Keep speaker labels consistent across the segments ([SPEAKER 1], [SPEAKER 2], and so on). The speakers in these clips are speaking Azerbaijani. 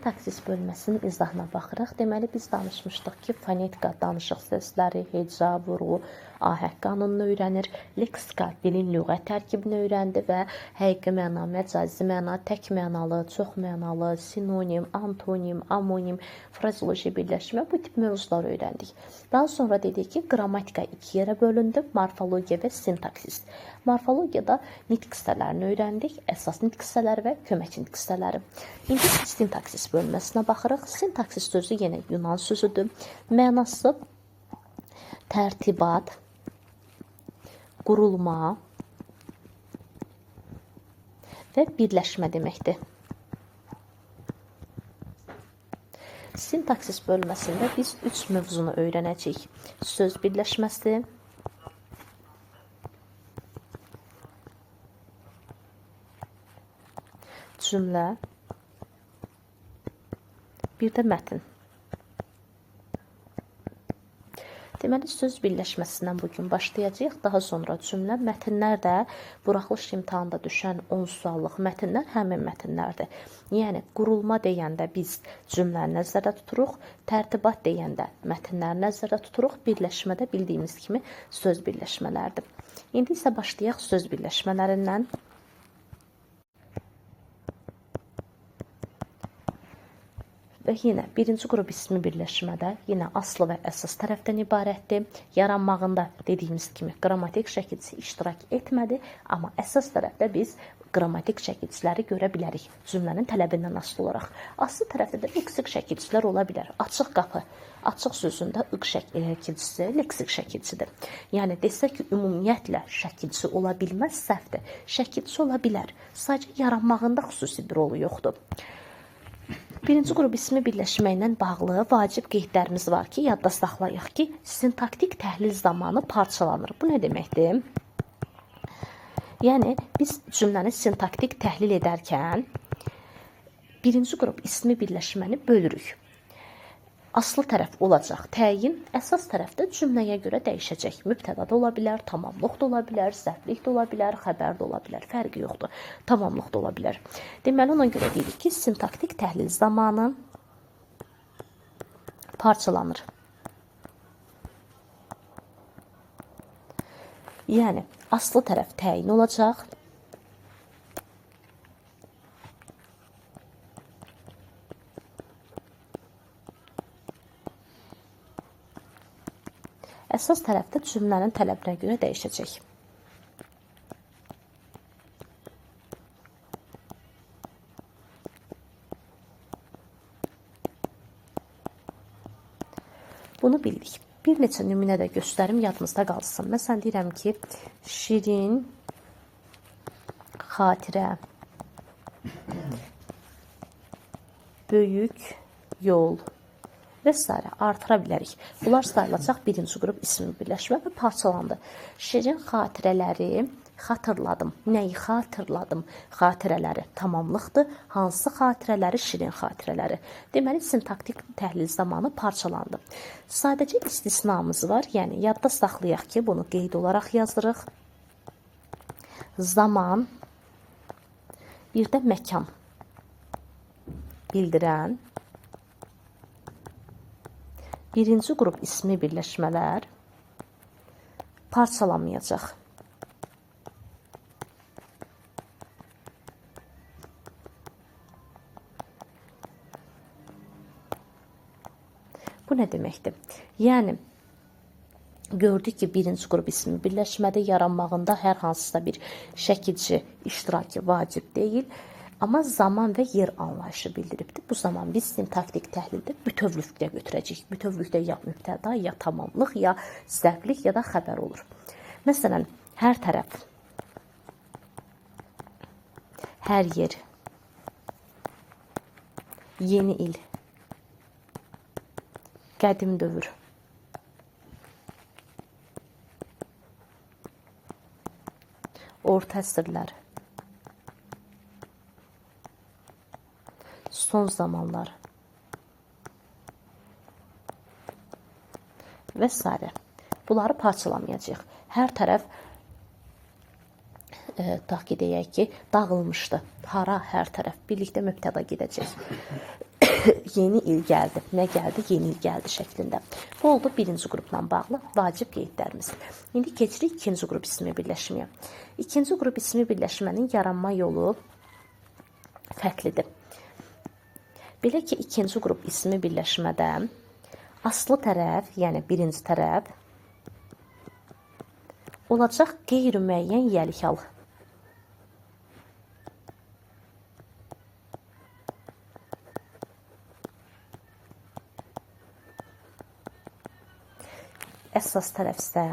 [SPEAKER 1] Sintaksis bölməsinin izahına baxırıq. Deməli, biz danışmışdıq ki, fonetika danışıq səsləri, heca, vurğu, ahəng qanununu öyrənir. Leksika dilin lüğət tərkibini öyrəndi və həqiqi məna, məcazi məna, tək mənalı, çox mənalı, sinonim, antonim, amonim, frazeoloji birləşmə bu tip mövzuları öyrəndik. Daha sonra dedik ki, qrammatika iki yerə bölündü, morfologiya və sintaksis. Morfologiyada nitq hissələrini öyrəndik, əsas nitq hissələri və kömək nitq hissələri. İndi sintaksis bölməsinə baxırıq. Sintaksis sözü yenə Yunan sözüdür. Mənası tərtibat, qurulma və birləşmə deməkdir. Sintaksis bölməsində biz 3 mövzunu öyrənəcəyik. Söz birləşməsi, cümlə, bir də mətn. Deməli, söz birləşməsindən bugün başlayacağıq. Daha sonra cümlə, mətnlər də buraxılış imtahanda düşən 10 suallıq mətnlər həmin mətnlərdir. Yəni, qurulma deyəndə biz cümləni nəzərdə tuturuq, tərtibat deyəndə mətnləri nəzərdə tuturuq, birləşmədə bildiyimiz kimi söz birləşmələrdir. İndi isə başlayaq söz birləşmələrindən. Və yenə birinci qrup ismi birləşmədə yenə aslı və əsas tərəfdən ibarətdir. Yaranmağında dediyimiz kimi qrammatik şəkilçisi iştirak etmədi, amma əsas tərəfdə biz qrammatik şəkilçiləri görə bilərik cümlənin tələbindən asılı olaraq. Aslı tərəfdə də leksik şəkilçilər ola bilər. Açıq qapı, açıq sözündə ıq şəkilçisi leksik şəkilçidir. Yəni desək ki, ümumiyyətlə şəkilçi ola bilməz, səhvdir. Şəkilçi ola bilər. Sadəcə yaranmağında xüsusi bir rolu yoxdur. Birinci qrup ismi birləşməklə bağlı vacib qeydlərimiz var ki, yadda saxlayıq ki, sintaktik təhlil zamanı parçalanır. Bu nə deməkdir? Yəni, biz cümləni sintaktik təhlil edərkən birinci qrup ismi birləşməni bölürük. Aslı tərəf olacaq təyin, əsas tərəfdə cümləyə görə dəyişəcək. Mübtəda da ola bilər, tamamlıq da ola bilər, zərflik də ola bilər, xəbər də ola bilər, fərqi yoxdur. Tamamlıq da ola bilər. Deməli, ona görə deyirik ki, sintaktik təhlil zamanı parçalanır. Yəni, aslı tərəf təyin olacaq. Əsas tərəfdə cümlənin tələbinə görə dəyişəcək. Bunu bildik. Bir neçə nümunə də göstərim, yadınızda qalsın. Məsələn, deyirəm ki, şirin xatirə, böyük yol və s. artıra bilərik. Bunlar sayılacaq birinci qrup ismi birləşmə və parçalandı. Şirin xatirələri xatırladım. Nəyi xatırladım? Xatirələri tamamlıqdır. Hansı xatirələri? Şirin xatirələri. Deməli, sintaktik təhlil zamanı parçalandı. Sadəcə istisnamız var. Yəni, yadda saxlayaq ki, bunu qeyd olaraq yazırıq. Zaman, bir də məkan bildirən birinci qrup ismi birləşmələr parçalanmayacaq. Bu nə deməkdir? Yəni, gördük ki, birinci qrup ismi birləşmədə yaranmağında hər hansısa bir şəkilçi iştirakı vacib deyil. Amma zaman və yer anlayışı bildiribdir. Bu zaman biz sintaktik təhlildə bütövlükdə götürəcəyik. Bütövlükdə ya mübtəda, ya tamamlıq, ya zərflik, ya da xəbər olur. Məsələn, hər tərəf, hər yer, yeni il, qədim dövr, orta əsrlər, son zamanlar və s. Bunları parçalamayacaq. Hər tərəf tutaq ki, deyək ki, dağılmışdı. Hara hər tərəf birlikdə mübtəda gedəcək. yeni il gəldi. Nə gəldi? Yeni il gəldi şəklində. Bu oldu birinci qrupla bağlı vacib qeydlərimiz. İndi keçirik ikinci qrup ismi birləşməyə. İkinci qrup ismi birləşmənin yaranma yolu fərqlidir. Belə ki, ikinci qrup ismi birləşmədə aslı tərəf, yəni birinci tərəf olacaq qeyri-müəyyən yəlik hal. Əsas tərəf isə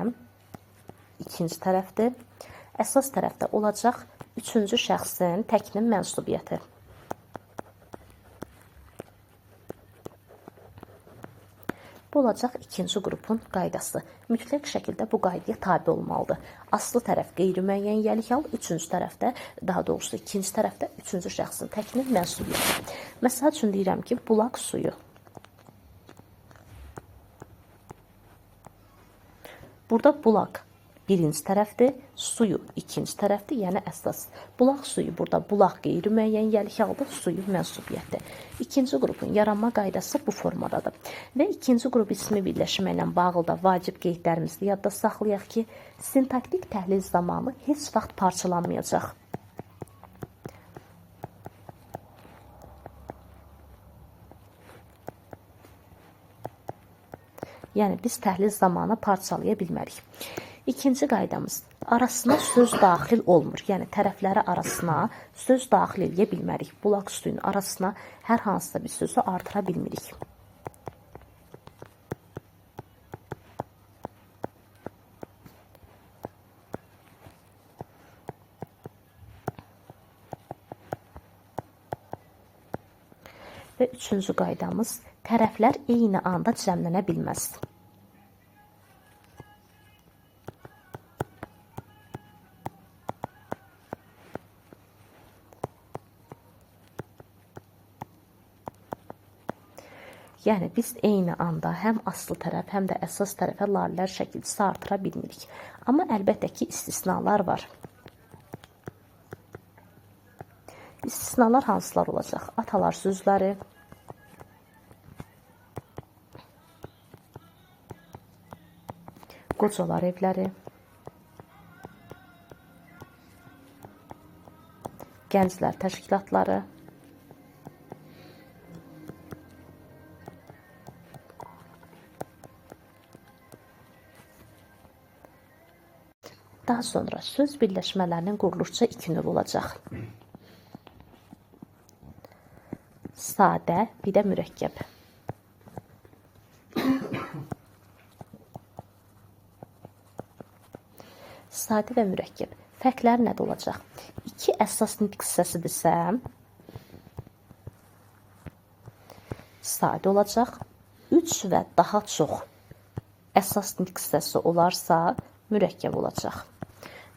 [SPEAKER 1] ikinci tərəfdir. Əsas tərəfdə olacaq üçüncü şəxsin təkinin mənsubiyyəti. Bu olacaq ikinci qrupun qaydası. Mütləq şəkildə bu qaydaya tabi olmalıdır. Aslı tərəf qeyri-müəyyən yəlik hal, üçüncü tərəfdə, daha doğrusu ikinci tərəfdə üçüncü şəxsin təkinin mənsubiyyəti. Məsəl üçün deyirəm ki, bulaq suyu. Burada bulaq birinci tərəfdir, suyu ikinci tərəfdir, yəni əsas. Bulaq suyu burada bulaq qeyri-müəyyən yəlik haldır, suyu mənsubiyyətdir. İkinci qrupun yaranma qaydası bu formadadır. Və ikinci qrup ismi birləşmə ilə bağlı da vacib qeydlərimizi yadda saxlayaq ki, sintaktik təhlil zamanı heç vaxt parçalanmayacaq. Yəni, biz təhlil zamanı parçalaya bilmərik. İkinci qaydamız, arasına söz daxil olmur. Yəni, tərəfləri arasına söz daxil edə bilmərik. Bulaq suyunun arasına hər hansısa bir sözü artıra bilmirik. Və üçüncü qaydamız, tərəflər eyni anda cəmlənə bilməz. Yəni, biz eyni anda həm aslı tərəf, həm də əsas tərəfə lalələr şəkilçisi artıra bilmirik. Amma əlbəttə ki, istisnalar var. İstisnalar hansılar olacaq? Atalar sözləri, qocalar evləri, gənclər təşkilatları, daha sonra söz birləşmələrinin quruluşca iki növ olacaq. Sadə, bir də mürəkkəb. Sadə və mürəkkəb. Fərqləri nədə olacaq? İki əsas nitq hissəsidirsə, sadə olacaq. Üç və daha çox əsas nitq hissəsi olarsa, mürəkkəb olacaq.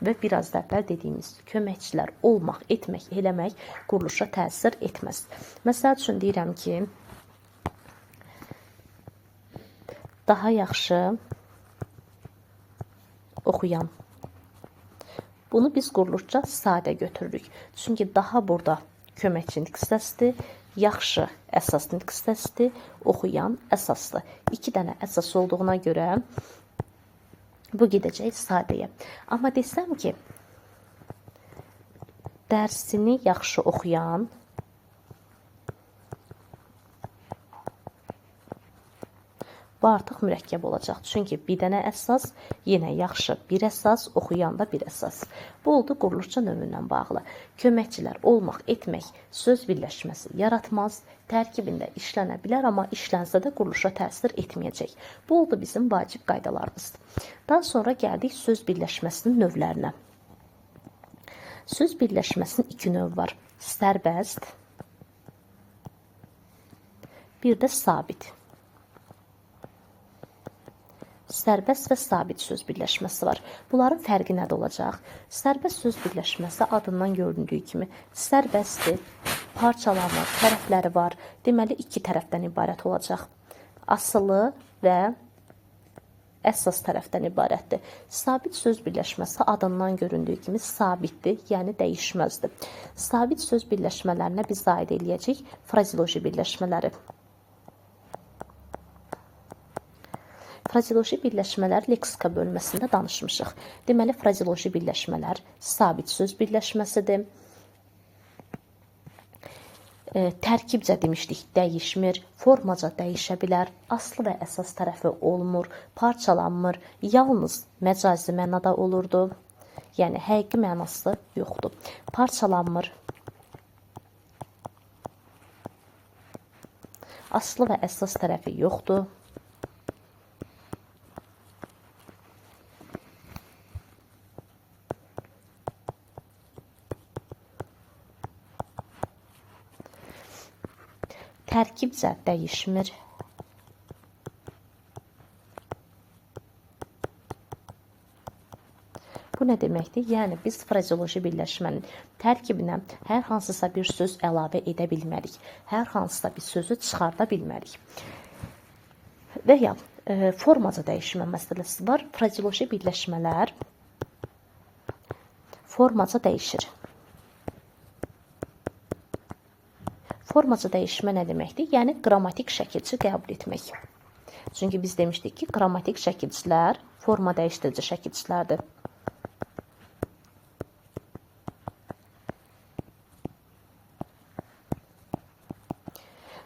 [SPEAKER 1] Və biraz da əvvəl dediyimiz köməkçilər olmaq, etmək, eləmək quruluşa təsir etməz. Məsəl üçün deyirəm ki, daha yaxşı oxuyan. Bunu biz quruluşca sadə götürürük. Çünki daha burada köməkçi nitq hissəsidir, yaxşı əsas nitq hissəsidir, oxuyan əsasdır. İki dənə əsas olduğuna görə bu gedəcək sadəyə. Amma desəm ki, dərsini yaxşı oxuyan, bu artıq mürəkkəb olacaq. Çünki bir dənə əsas, yenə yaxşı bir əsas, oxuyan da bir əsas. Bu oldu quruluşça növündən bağlı. Köməkçilər olmaq, etmək, söz birləşməsi yaratmaz, tərkibində işlənə bilər, amma işlənsə də quruluşa təsir etməyəcək. Bu oldu bizim vacib qaydalarımız. Daha sonra gəldik söz birləşməsinin növlərinə. Söz birləşməsinin iki növ var. Sərbəst, bir də sabit. Sərbəst və sabit söz birləşməsi var. Bunların fərqi nədə olacaq? Sərbəst söz birləşməsi adından göründüyü kimi sərbəstdir, parçalanır, tərəfləri var. Deməli, iki tərəfdən ibarət olacaq. Asılı və əsas tərəfdən ibarətdir. Sabit söz birləşməsi adından göründüyü kimi sabitdir, yəni dəyişməzdir. Sabit söz birləşmələrinə biz aid eləyəcəyik frazeoloji birləşmələri. Frazeoloji birləşmələr leksika bölməsində danışmışıq. Deməli, frazeoloji birləşmələr sabit söz birləşməsidir. Tərkibcə demişdik, dəyişmir, formaca dəyişə bilər, aslı və əsas tərəfi olmur, parçalanmır, yalnız məcazi mənada olurdu. Yəni, həqiqi mənası yoxdur. Parçalanmır, aslı və əsas tərəfi yoxdur. Tərkibcə dəyişmir. Bu nə deməkdir? Yəni, biz frazeoloji birləşmənin tərkibinə hər hansısa bir söz əlavə edə bilmərik. Hər hansısa bir sözü çıxarda bilmərik. Və ya formaca dəyişmə məsələsi var. Frazeoloji birləşmələr formaca dəyişir. Formaca dəyişmə nə deməkdir? Yəni, qrammatik şəkilçi qəbul etmək. Çünki biz demişdik ki, qrammatik şəkilçilər forma dəyişdirici şəkilçilərdir.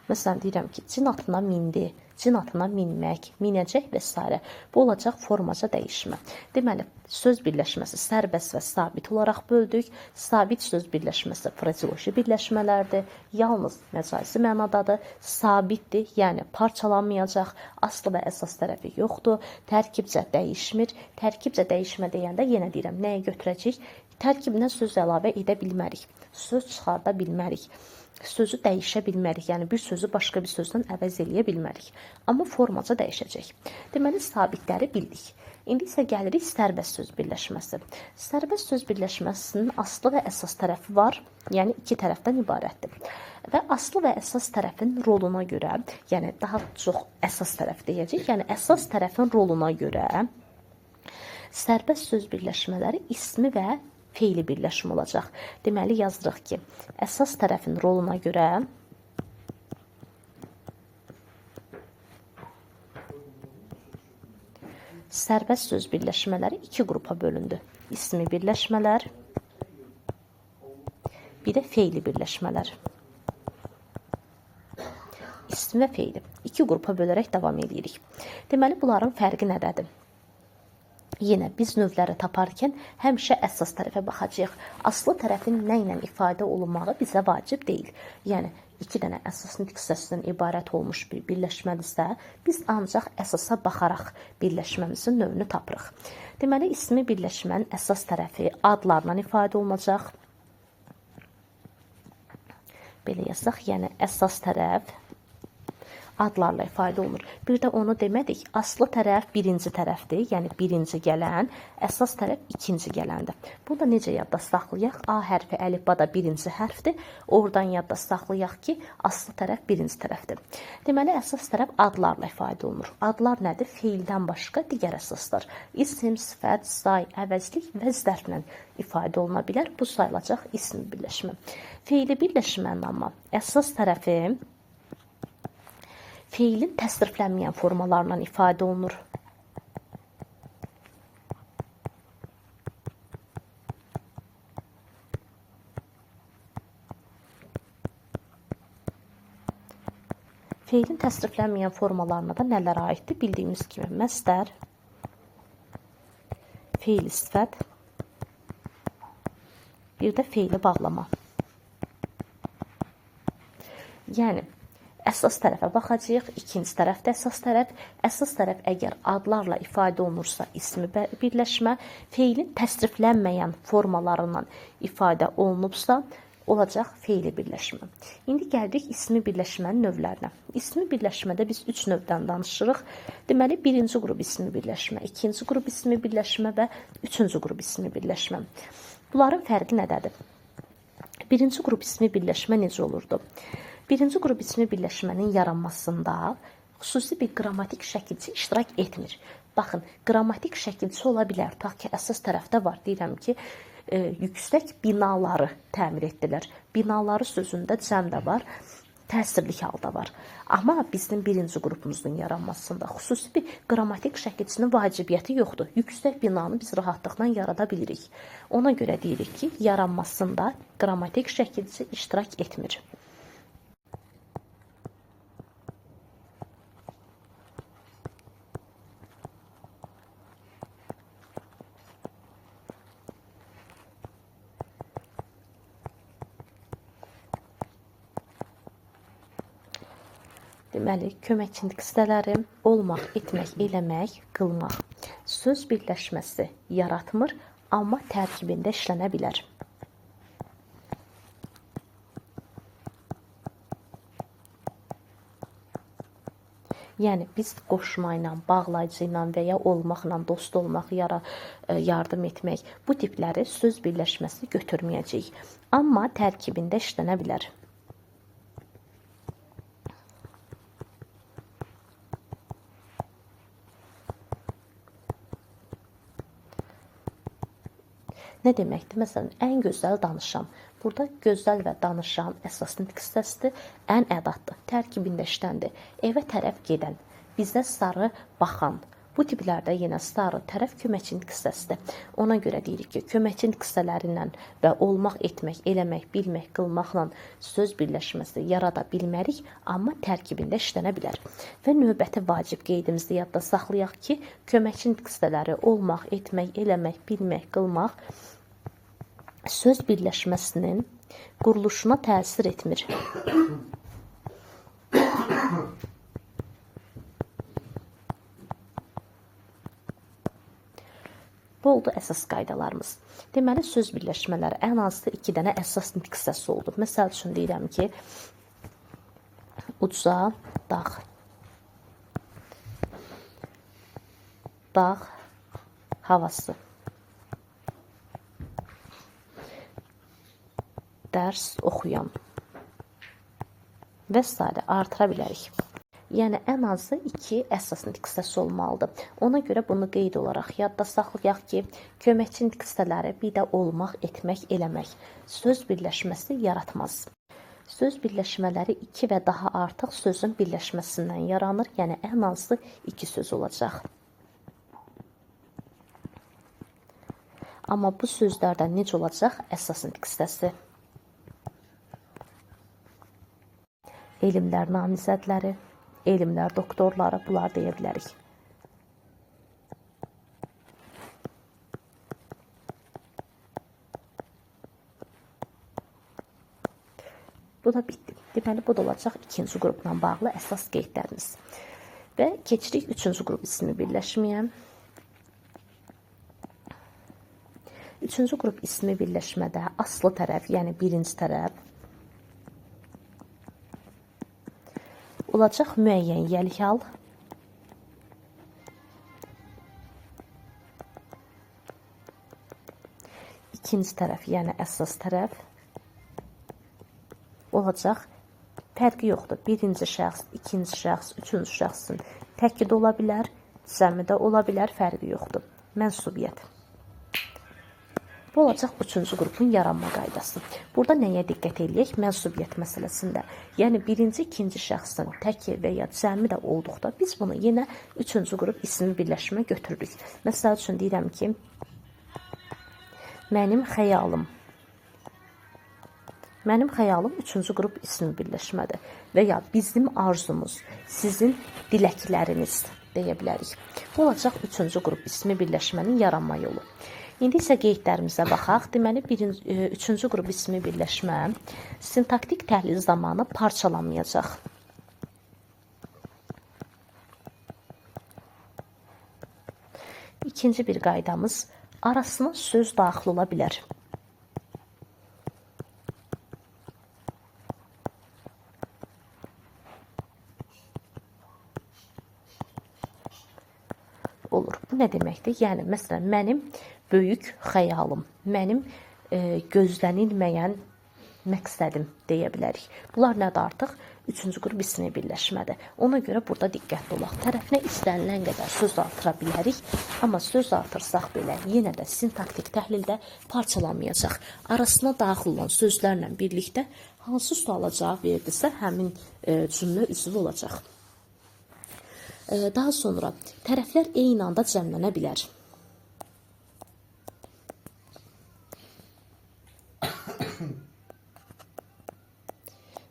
[SPEAKER 1] Məsələn, deyirəm ki, cin atına mindi, cin atına minmək, minəcək və s. Bu olacaq formaca dəyişmə. Deməli, söz birləşməsi sərbəst və sabit olaraq böldük. Sabit söz birləşməsi frazeoloji birləşmələrdir. Yalnız məcazi mənadadır. Sabitdir, yəni parçalanmayacaq. Aslı və əsas tərəfi yoxdur. Tərkibcə dəyişmir. Tərkibcə dəyişmə deyəndə yenə deyirəm, nəyə götürəcəyik? Tərkibinə söz əlavə edə bilmərik. Söz çıxarda bilmərik. Sözü dəyişə bilmərik, yəni bir sözü başqa bir sözdən əvəz eləyə bilmərik. Amma formaca dəyişəcək. Deməli, sabitləri bildik. İndi isə gəlirik sərbəst söz birləşməsi. Sərbəst söz birləşməsinin aslı və əsas tərəfi var, yəni iki tərəfdən ibarətdir. Və aslı və əsas tərəfin roluna görə, yəni daha çox əsas tərəf deyəcək, yəni əsas tərəfin roluna görə sərbəst söz birləşmələri ismi və feili birləşmə olacaq. Deməli, yazırıq ki, əsas tərəfin roluna görə sərbəst söz birləşmələri iki qrupa bölündü. İsmi birləşmələr, bir də feili birləşmələr. İsmi və feili. İki qrupa bölərək davam edirik. Deməli, bunların fərqi nədədir? Yenə biz növləri taparkən həmişə əsas tərəfə baxacağıq. Aslı tərəfin nə ilə ifadə olunmağı bizə vacib deyil. Yəni, iki dənə əsas nitq hissəsindən ibarət olmuş bir birləşmədirsə, biz ancaq əsasa baxaraq birləşməmizin növünü tapırıq. Deməli, ismi birləşmənin əsas tərəfi adlarla ifadə olunacaq. Belə yazaq, yəni əsas tərəf adlarla ifadə olunur. Bir də onu demədik, aslı tərəf birinci tərəfdir, yəni birinci gələn, əsas tərəf ikinci gələndir. Bunu da necə yadda saxlayaq? A hərfi əlifbada birinci hərfdir. Oradan yadda saxlayaq ki, aslı tərəf birinci tərəfdir. Deməli, əsas tərəf adlarla ifadə olunur. Adlar nədir? Feildən başqa digər əsaslar. İsim, sifət, say, əvəzlik və zərflə ifadə oluna bilər. Bu sayılacaq ismi birləşmə. Feili birləşmənin amma əsas tərəfi feilin təsriflənməyən formalarla ifadə olunur. Feilin təsriflənməyən formalarına da nələr aiddir? Bildiyimiz kimi məstər, feil sifət, bir də feili bağlama. Yəni, əsas tərəfə baxacağıq, ikinci tərəfdə əsas tərəf. Əsas tərəf əgər adlarla ifadə olunursa ismi birləşmə, feilin təsriflənməyən formalarından ifadə olunubsa, olacaq feili birləşmə. İndi gəldik ismi birləşmənin növlərinə. İsmi birləşmədə biz üç növdən danışırıq. Deməli, birinci qrup ismi birləşmə, ikinci qrup ismi birləşmə və üçüncü qrup ismi birləşmə. Bunların fərqi nədədir? Birinci qrup ismi birləşmə necə olurdu? Birinci qrup ismi birləşmənin yaranmasında xüsusi bir qrammatik şəkilçi iştirak etmir. Baxın, qrammatik şəkilçi ola bilər. Ta ki, əsas tərəfdə var. Deyirəm ki, yüksək binaları təmir etdilər. Binaları sözündə cəm də var, təsirli halda var. Amma bizim birinci qrupumuzun yaranmasında xüsusi bir qrammatik şəkilçinin vacibiyyəti yoxdur. Yüksək binanı biz rahatlıqla yarada bilirik. Ona görə deyirik ki, yaranmasında qrammatik şəkilçi iştirak etmir. Deməli, köməkçilik hissələri olmaq, etmək, eləmək, qılmaq. Söz birləşməsi yaratmır, amma tərkibində işlənə bilər. Yəni, biz qoşma ilə, bağlayıcı ilə və ya olmaqla, dost olmaq, yardım etmək, bu tipləri söz birləşməsi götürməyəcəyik. Amma tərkibində işlənə bilər. Nə deməkdir? Məsələn, ən gözəl danışan. Burada gözəl və danışan əsas nitq hissəsidir, ən ədatdır, tərkibində işləndir. Evə tərəf gedən, bizə sarı baxan. Bu tiplərdə yenə sarı tərəf köməkçi nitq hissəsidir. Ona görə deyirik ki, köməkçi nitq hissələrindən və olmaq, etmək, eləmək, bilmək, qılmaqla söz birləşməsi yarada bilmərik, amma tərkibində işlənə bilər. Və növbəti vacib qeydimizi yadda saxlayaq ki, köməkçi nitq hissələri olmaq, etmək, eləmək, bilmək, qılmaq söz birləşməsinin quruluşuna təsir etmir. Bu oldu əsas qaydalarımız. Deməli, söz birləşmələri ən azı 2 dənə əsas nitq hissəsi oldu. Məsəl üçün deyirəm ki, uca dağ. Dağ havası. Dərs oxuyan və s. artıra bilərik. Yəni, ən azı 2 əsas nitq hissəsi olmalıdır. Ona görə bunu qeyd olaraq yadda saxlayaq ki, köməkçi nitq hissələri bir də olmaq, etmək, eləmək. Söz birləşməsi yaratmaz. Söz birləşmələri 2 və daha artıq sözün birləşməsindən yaranır. Yəni, ən azı 2 söz olacaq. Amma bu sözlərdən necə olacaq? Əsas nitq hissəsi. Elmlər namizədləri, elmlər doktorları, bunlar deyə bilərik. Bu da bitdi. Deməli, bu da olacaq ikinci qrupla bağlı əsas qeydlərimiz. Və keçirik üçüncü qrup ismi birləşməyə. Üçüncü qrup ismi birləşmədə aslı tərəf, yəni birinci tərəf olacaq müəyyən yəlik hal, ikinci tərəf, yəni əsas tərəf olacaq. Fərqi yoxdur. Birinci şəxs, ikinci şəxs, üçüncü şəxsin təki də ola bilər, cəmi də ola bilər, fərqi yoxdur. Mənsubiyyət. Bu olacaq üçüncü qrupun yaranma qaydası. Burada nəyə diqqət eləyək? Mənsubiyyət məsələsində. Yəni, birinci, ikinci şəxsin təki və ya cəmi də olduqda biz bunu yenə üçüncü qrup ismi birləşmə götürürük. Məsəl üçün deyirəm ki, mənim xəyalım. Mənim xəyalım üçüncü qrup ismi birləşmədir. Və ya bizim arzumuz, sizin diləkləriniz deyə bilərik. Bu olacaq üçüncü qrup ismi birləşmənin yaranma yolu. İndi isə qeydlərimizə baxaq. Deməli, üçüncü qrup ismi birləşmə sintaktik təhlil zamanı parçalanmayacaq. İkinci bir qaydamız, arasına söz daxil ola bilər. Olur. Bu nə deməkdir? Yəni, məsələn, mənim böyük xəyalım, mənim gözlənilməyən məqsədim deyə bilərik. Bunlar nədir artıq? üçüncü qrup ismi birləşmədir. Ona görə burada diqqətli olaq. Tərəfinə istənilən qədər söz artıra bilərik, amma söz artırsaq belə yenə də sintaktik təhlildə parçalanmayacaq. Arasına daxil olan sözlərlə birlikdə hansı suala cavab verdisə, həmin cümlə üzvü olacaq. Daha sonra tərəflər eyni anda cəmlənə bilər.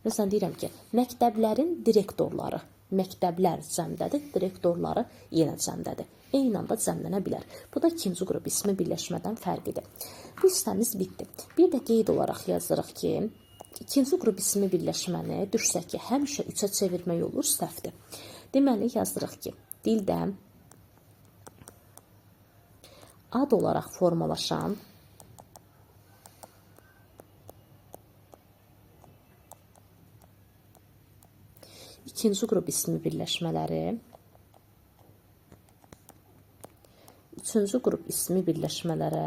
[SPEAKER 1] Məsələn, deyirəm ki, məktəblərin direktorları, məktəblər cəmdədir, direktorları yenə cəmdədir. Eyni anda cəmlənə bilər. Bu da ikinci qrup ismi birləşmədən fərqidir. Bu hissəmiz bitdi. Bir də qeyd olaraq yazırıq ki, ikinci qrup ismi birləşməni düşsək ki, həmişə üçə çevirmək olur, səhvdir. Deməli, yazırıq ki, dildə ad olaraq formalaşan ikinci qrup ismi birləşmələri üçüncü qrup ismi birləşmələrə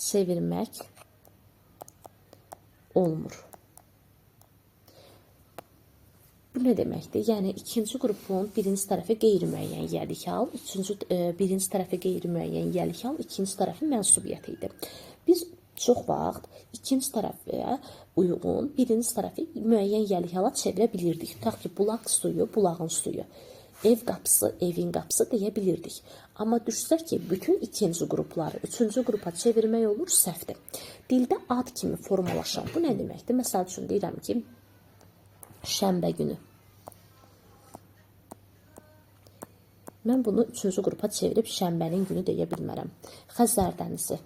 [SPEAKER 1] çevirmək olmur. Bu nə deməkdir? Yəni, ikinci qrupun birinci tərəfi qeyri-müəyyən yəlik hal, birinci tərəfi qeyri-müəyyən yəlik hal, ikinci tərəfi mənsubiyyət idi. Biz çox vaxt ikinci tərəfə uyğun birinci tərəfi müəyyən yəlik hala çevirə bilirdik. Tutaq ki, bulaq suyu, bulağın suyu, ev qapısı, evin qapısı deyə bilirdik. Amma düşsə ki, bütün ikinci qrupları üçüncü qrupa çevirmək olur, səhvdir. Dildə ad kimi formalaşan bu nə deməkdir? Məsəl üçün deyirəm ki, şənbə günü. Mən bunu üçüncü qrupa çevirib şənbənin günü deyə bilmərəm. Xəzər dənizi.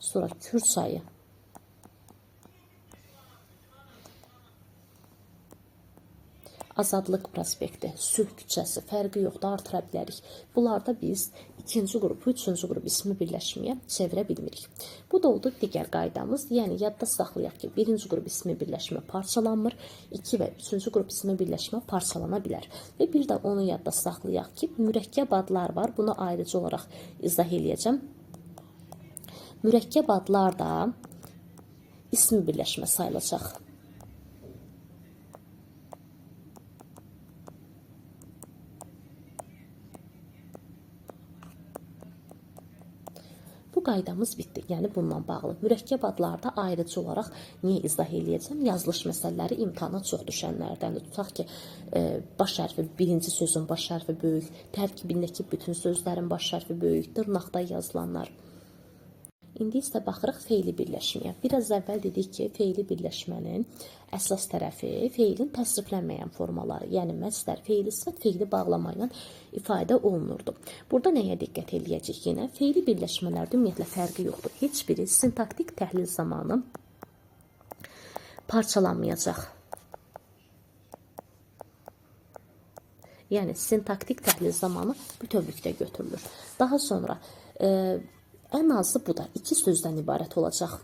[SPEAKER 1] Sonra Kür çayı. Azadlıq prospekti, Sülh küçəsi, fərqi yoxdur, artıra bilərik. Bunlarda biz ikinci qrupu, üçüncü qrup ismi birləşməyə çevirə bilmirik. Bu da oldu digər qaydamız. Yəni, yadda saxlayaq ki, birinci qrup ismi birləşmə parçalanmır, 2 və üçüncü qrup ismi birləşmə parçalana bilər. Və bir də onu yadda saxlayaq ki, mürəkkəb adlar var. Bunu ayrıca olaraq izah eləyəcəm. Mürəkkəb adlar da ismi birləşmə sayılacaq. Bu qaydamız bitdi. Yəni, bununla bağlı. Mürəkkəb adlarda ayrıca olaraq niyə izah eləyəcəm? Yazılış məsələləri imtahana çox düşənlərdəndir. Tutaq ki, baş hərfi, birinci sözün baş hərfi böyük, tərkibindəki bütün sözlərin baş hərfi böyük, dırnaqda yazılanlar. İndi isə baxırıq feili birləşməyə. Biraz əvvəl dedik ki, feili birləşmənin əsas tərəfi feilin təsriflənməyən formaları, yəni məsdər, feili sifət, feili bağlama ilə ifadə olunurdu. Burada nəyə diqqət eləyəcək yenə? Feili birləşmələrdə ümumiyyətlə fərqi yoxdur. Heç biri sintaktik təhlil zamanı parçalanmayacaq. Yəni, sintaktik təhlil zamanı bütövlükdə götürülür. Daha sonra ən azı bu da 2 sözdən ibarət olacaq.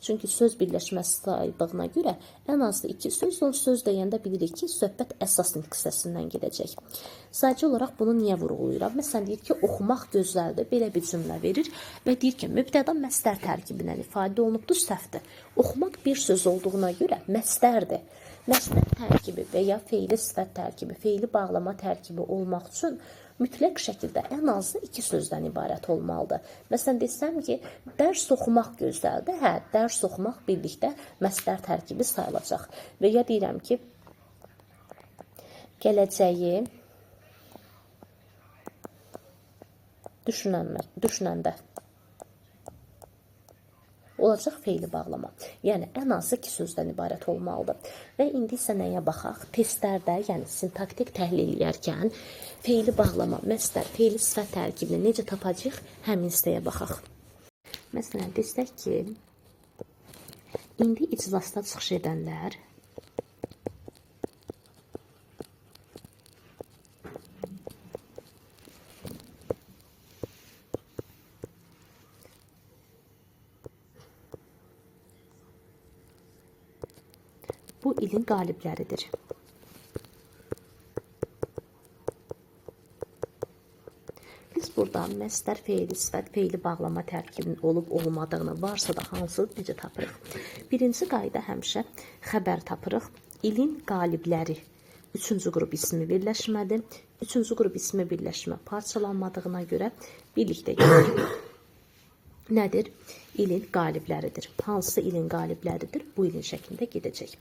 [SPEAKER 1] Çünki söz birləşməsi saydığına görə ən azı 2 söz, o söz deyəndə bilirik ki, söhbət əsas hissəsindən gedəcək. Sadəcə olaraq bunu niyə vurğulayıram? Məsələn, deyir ki, oxumaq gözəldir, belə bir cümlə verir və deyir ki, mübtəda məsdər tərkibindən ifadə olunubdur, səhvdir. Oxumaq bir söz olduğuna görə məsdərdir. Məsdər tərkibi və ya feili sifət tərkibi, feili bağlama tərkibi olmaq üçün mütləq şəkildə ən azı 2 sözdən ibarət olmalıdır. Məsələn, desəm ki, dərs oxumaq gözəldir. Hə, dərs oxumaq birlikdə məsdər tərkibi sayılacaq. Və ya deyirəm ki, gələcəyi düşünəndə olacaq feili bağlama. Yəni, ən azı 2 sözdən ibarət olmalıdır. Və indi isə nəyə baxaq? Testlərdə, yəni sintaktik təhlil edərkən feili bağlama, məsdər, feili sifət tərkibini necə tapacaq? Həmin hissəyə baxaq. Məsələn, desək ki, indi iclasda çıxış edənlər bu ilin qalibləridir. Biz burada məsdər, feili, sifət, feili bağlama tərkibinin olub olmadığını, varsa da hansı necə tapırıq? Birinci qayda həmişə xəbər tapırıq. İlin qalibləri 3-cü qrup ismi birləşmədir. 3-cü qrup ismi birləşmə parçalanmadığına görə birlikdə gəlir. Nədir? İlin qalibləridir. Hansı ilin qalibləridir? Bu ilin şəklində gedəcək.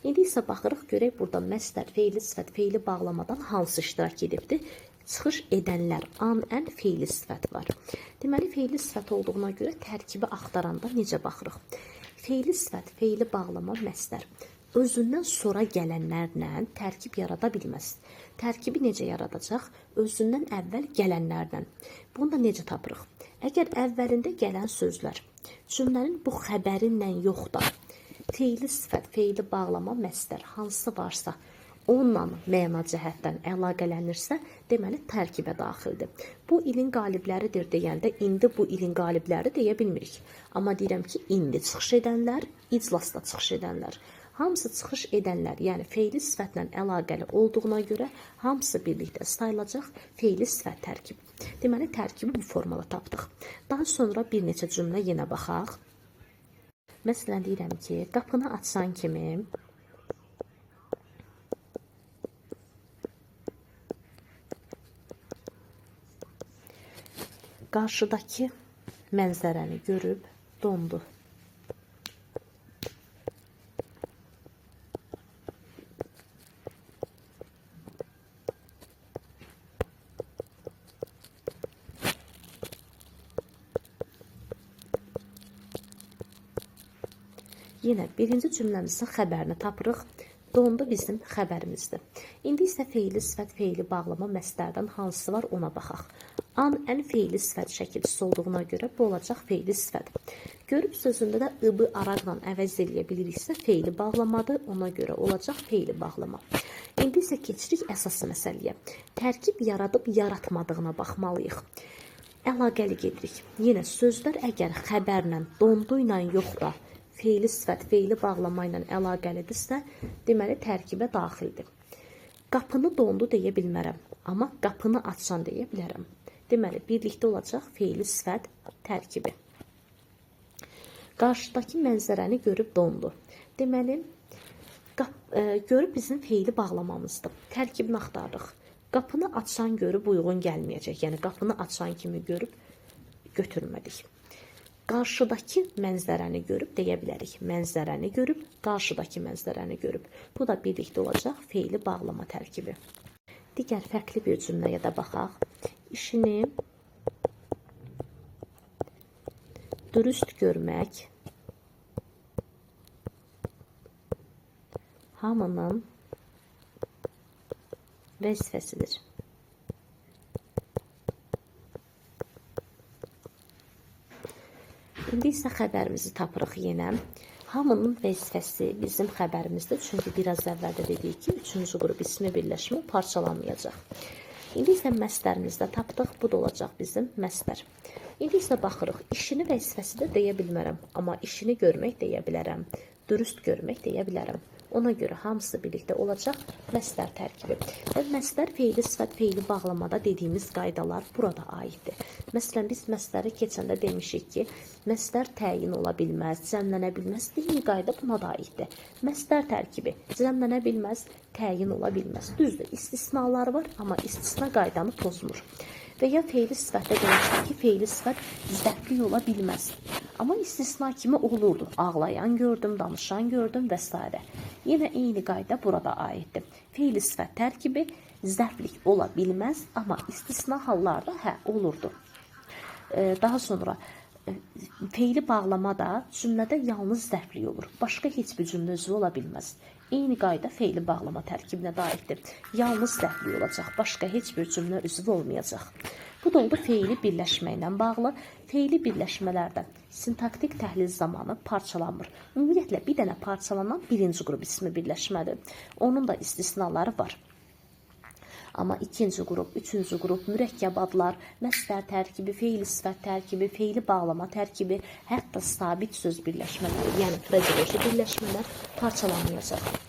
[SPEAKER 1] İndi isə baxırıq, görək burada məsdər, feili, sifət, feili bağlamadan hansı iştirak edibdir? Çıxış edənlər, an, ən, feili sifət var. Deməli, feili sifət olduğuna görə tərkibi axtaranda necə baxırıq? Feili sifət, feili bağlama, məsdər. Özündən sonra gələnlərlə tərkib yarada bilməz. Tərkibi necə yaradacaq? Özündən əvvəl gələnlərdən. Bunu da necə tapırıq? Əgər əvvəlində gələn sözlər cümlənin bu xəbərinlə yox da, feili sifət, feili bağlama, məsdər hansı varsa, onunla məna cəhətdən əlaqələnirsə, deməli tərkibə daxildir. Bu ilin qalibləridir deyəndə, indi bu ilin qalibləri deyə bilmirik. Amma deyirəm ki, indi çıxış edənlər, iclasda çıxış edənlər. Hamısı çıxış edənlər, yəni feili sifətlə əlaqəli olduğuna görə hamısı birlikdə sayılacaq feili sifət tərkibi. Deməli, tərkibi bu formada tapdıq. Daha sonra bir neçə cümlə yenə baxaq. Məsələn, deyirəm ki, qapını açsan kimi qarşıdakı mənzərəni görüb dondu. Yenə birinci cümləmizin xəbərini tapırıq. Dondu bizim xəbərimizdir. İndi isə feili, sifət, feili bağlama, məsdərdən hansısı var ona baxaq. An, ən feili sifət şəkilçisi olduğuna görə bu olacaq feili sifət. Görüb sözündə də ı-bı araqla əvəz eləyə biliriksə feili bağlamadır, ona görə olacaq feili bağlama. İndi isə keçirik əsas məsələyə. Tərkib yaradıb yaratmadığına baxmalıyıq. Əlaqəli gedirik. Yenə sözlər əgər xəbərlə, dondu ilə yox da, feili sifət, feili bağlama ilə əlaqəlidirsə, deməli tərkibə daxildir. Qapını dondu deyə bilmərəm, amma qapını açan deyə bilərəm. Deməli, birlikdə olacaq feili sifət tərkibi. Qarşıdakı mənzərəni görüb dondu. Deməli, görüb bizim feili bağlamamızdır. Tərkibini axtarırıq. Qapını açan görüb uyğun gəlməyəcək. Yəni, qapını açan kimi görüb götürmədik. Qarşıdakı mənzərəni görüb deyə bilərik. Mənzərəni görüb, qarşıdakı mənzərəni görüb. Bu da birlikdə olacaq feili bağlama tərkibi. Digər fərqli bir cümləyə də baxaq. İşini dürüst görmək hamının vəzifəsidir. İndi isə xəbərimizi tapırıq yenə. Hamının vəzifəsi bizim xəbərimizdir. Çünki biraz əvvəldə dedik ki, 3-cü qrup ismi birləşmə parçalanmayacaq. İndi isə məsdərimizdə tapdıq. Bu da olacaq bizim məsdər. İndi isə baxırıq. İşini vəzifəsi də deyə bilmərəm. Amma işini görmək deyə bilərəm. Dürüst görmək deyə bilərəm. Ona görə hamısı birlikdə olacaq məsdər tərkibi. Və məsdər feili, sifət, feili bağlamada dediyimiz qaydalar burada aiddir. Məsələn, biz məsdəri keçəndə demişik ki, məsdər təyin ola bilməz, cəmlənə bilməz. Eyni qayda buna da aiddir. Məsdər tərkibi cəmlənə bilməz, təyin ola bilməz. Düzdür, istisnalar var, amma istisna qaydanı pozmur. Və ya feili sifətdə demişdik ki, feili sifət zərfli ola bilməz. Amma istisna kimi olurdu. Ağlayan gördüm, danışan gördüm və s. Yenə eyni qayda burada aiddir. Feili sifət tərkibi zərflik ola bilməz, amma istisna hallarda olurdu. Daha sonra feili bağlama da cümlədə yalnız zərflik olur. Başqa heç bir cümlə üzvü ola bilməz. Eyni qayda feili bağlama tərkibinə də aiddir. Yalnız zərflik olacaq, başqa heç bir cümlə üzvü olmayacaq. Bu da oldu feili birləşmə ilə bağlı. Feili birləşmələrdə sintaktik təhlil zamanı parçalanmır. Ümumiyyətlə, bir dənə parçalanan birinci qrup ismi birləşmədir. Onun da istisnaları var. Amma ikinci qrup, üçüncü qrup, mürəkkəb adlar, məsdər tərkibi, feili sifət tərkibi, feili bağlama tərkibi, hətta sabit söz birləşmələri, yəni frazeoloji birləşmələr parçalanmayacaq.